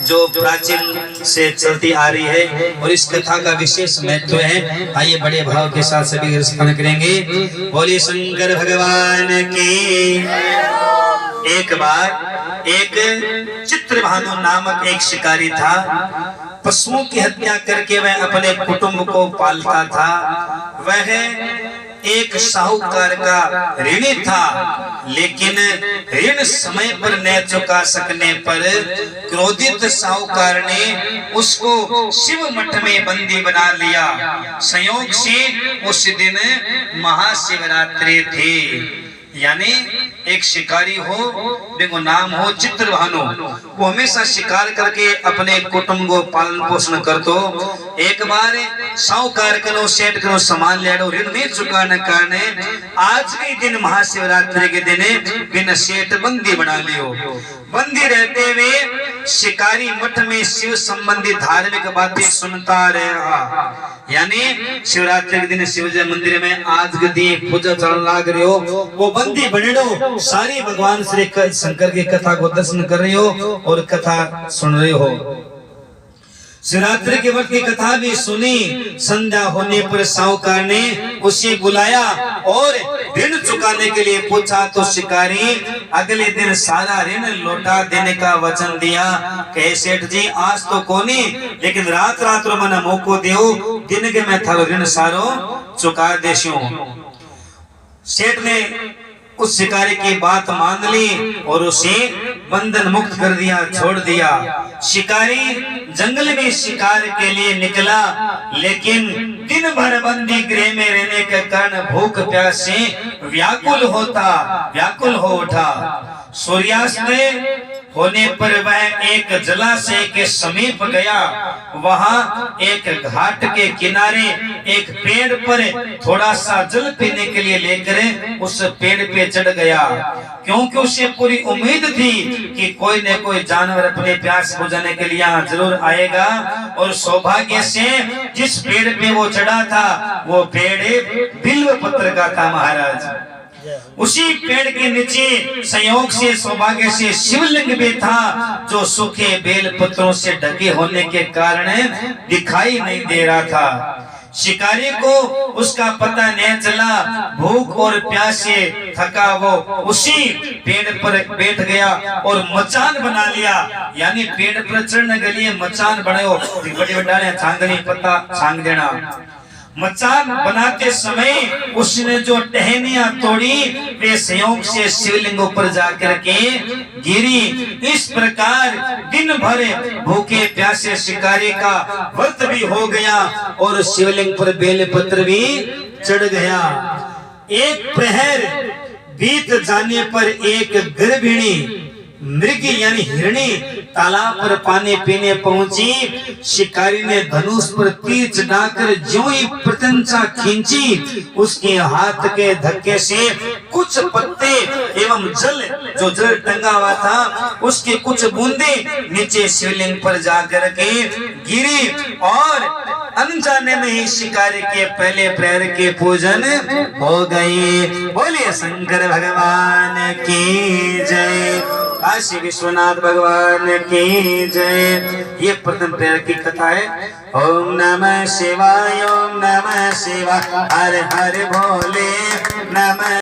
जो प्राचीन से चलती आ रही है और इस कथा का विशेष महत्व है। आइए बड़े भाव के साथ सभी स्मरण करेंगे। बोलिए शंकर भगवान की। एक बार एक चित्रभानु नामक एक शिकारी था। पशुओं की हत्या करके वह अपने कुटुंब को पालता था। वह एक साहूकार का ऋणी था, लेकिन ऋण समय पर न चुका सकने पर क्रोधित साहूकार ने उसको शिव मठ में बंदी बना लिया। संयोग से उस दिन महाशिवरात्रि थी। यानी एक शिकारी हो, देखो नाम हो चित्रभानु, वो हमेशा शिकार करके अपने कुटुंब को पालन पोषण कर। तो एक बार साहूकार करो सेठ करो सामान ले लो, ऋण नहीं चुकाने कारण आज के दिन महाशिवरात्रि के दिन बिना सेठ बंदी बना लियो। बंदी रहते हुए शिकारी मठ में शिव संबंधी धार्मिक बातें सुनता रहा। यानी शिवरात्रि के दिन शिव जी मंदिर में आज के दिन पूजा चलन लाग रही हो, वो बंदी बनेडो सारी भगवान श्री शंकर की कथा को दर्शन कर रही हो और कथा सुन रही हो। शिवरात्रि के वक्त की कथा भी सुनी। संध्या होने पर साहूकार ने उसे बुलाया और ऋण चुकाने के लिए पूछा तो शिकारी अगले दिन सारा ऋण लौटा देने का वचन दिया। कहे सेठ जी आज तो कोनी, लेकिन रात रात रो मने मौको देओ, दिन के मैं थारो ऋण सारो चुका देशो। सेठ ने उस शिकारी की बात मान ली और उसे बंधन मुक्त कर दिया, छोड़ दिया। शिकारी जंगल में शिकार के लिए निकला, लेकिन दिन भर बंदी गृह में रहने के कारण भूख प्यास से व्याकुल हो उठा। सूर्यास्त होने पर वह एक जलाशय के समीप गया। वहां एक घाट के किनारे एक पेड़ पर थोड़ा सा जल पीने के लिए लेकर उस पेड़ पे चढ़ गया, क्योंकि उसे पूरी उम्मीद थी कि कोई न कोई जानवर अपने प्यास बुझाने के लिए यहाँ जरूर आएगा। और सौभाग्य से जिस पेड़ पे वो चढ़ा था वो पेड़ बिल्व पत्र का था महाराज। उसी पेड़ के नीचे संयोग से सौभाग्य से शिवलिंग भी था, जो सूखे बेल पत्रों से ढके होने के कारण दिखाई नहीं दे रहा था। शिकारी को उसका पता नहीं चला। भूख और प्यास से थका वो उसी पेड़ पर बैठ गया और मचान बना लिया। यानी पेड़ पर चढ़ने के लिए मचान बनाओ, बड़ी बड़ी छांगनी पत्ता छांग देना। मचान बनाते समय उसने जो टहनियां तोड़ी वे संयोग से शिवलिंग पर जाकर के गिरी। इस प्रकार दिन भर भूखे प्यासे शिकारी का व्रत भी हो गया और शिवलिंग पर बेलपत्र भी चढ़ गया। एक प्रहर बीत जाने पर एक गर्भिणी मृग यानी हिरणी तालाब पर पानी पीने पहुंची। शिकारी ने धनुष पर तीर चढ़ाकर ज्यों ही प्रत्यंचा खींची, उसके हाथ के धक्के से कुछ पत्ते एवं जल टंगा हुआ था उसकी कुछ बूंदे नीचे शिवलिंग पर जाकर के गिरी और अनजाने में ही शिकारी के पहले प्रहर के पूजन हो गए। बोलिए शंकर भगवान की जय, काशी विश्वनाथ भगवान की जय। ये प्रथम प्रहर की कथा है। ओम नमः शिवाय, ओम नमः शिवाय, हर हर भोले नमः।